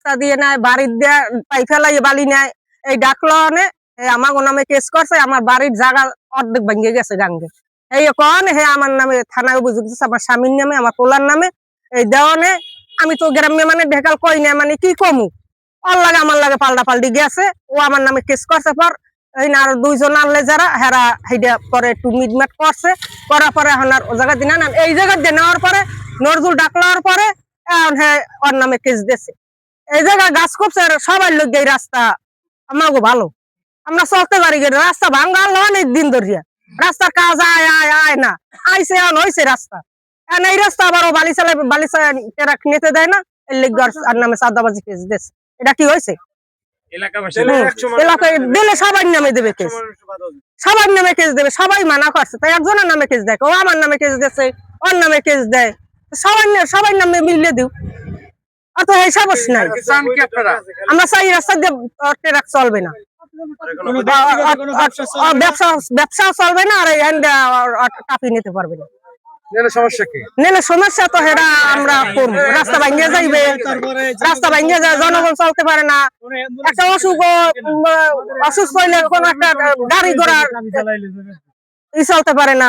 রাস্তা দিয়ে নেয়, বাড়ির দিয়ে পাই ফেলাই বালি নেয়। এই ডাকলো আমার নামে কেস করছে, আমার বাড়ির জায়গা অর্ধেক ভেঙে গেছে গাঙ্গে। এই কন হে আমার নামে থানায় অভিযোগ দিচ্ছে, আমার স্বামীর নামে, আমার পোলার নামে। এই দেওয়ানে আমি তো গ্রামে মানে ঢেকাল কই না, মানে কি কমু, ওর লাগে আমার লাগে পাল্টা পাল্টি গেছে। ও আমার নামে কেস করছে, পর এই না আরো 2 জন আনলে যারা হেরা হেডা পরে একটু মিটমাট করছে, করার পরে এখন আর ও জায়গা দিন না, এই জায়গা দিয়ে নেওয়ার পরে নজরুল ডাকলার পরে এখন হ্যাঁ ওর নামে কেস দিয়েছে। এই জায়গায় গাছ খুবছে, সবাই লোক এই রাস্তা আমাকে ভালো, আমরা চলতে পারি, রাস্তা ভাঙ্গা অনেক দিন ধরিয়া, রাস্তার কাজ আয় আয় আয় না, আইসে এখন হয়েছে রাস্তা। এখন এই রাস্তা আবার ও বালি ট্রাক নিতে দেয় না, এর লেগে আর নামে চাঁদাবাজি কেস দিয়েছে। এটা কি হয়েছে? এলাকায় দিলে সবার নামে দেবে কেস, সবার নামে কেস দেবে, সবাই মানা করছে, তাই একজনের নামে কেস দেয়, ও আমার নামে কেস দিয়েছে, ওর নামে কেস দেয়, সবার নামে মিলিয়ে দিও, অত এই সাহস নাই। আমরা চাই রাস্তা দিয়ে ট্রাক চলবে না, ব্যবসা চলবে না, আর কাপি নিতে পারবে না। নেলে সমস্যা তো হেরা আমরা করবো, রাস্তা ভাঙ্গে যাইবে, রাস্তা ভাঙ্গে যায়, জনগণ চলতে পারে না, একটা অসুস্থ হইলে কোন একটা গাড়ি ঘোড়া চলতে পারে না,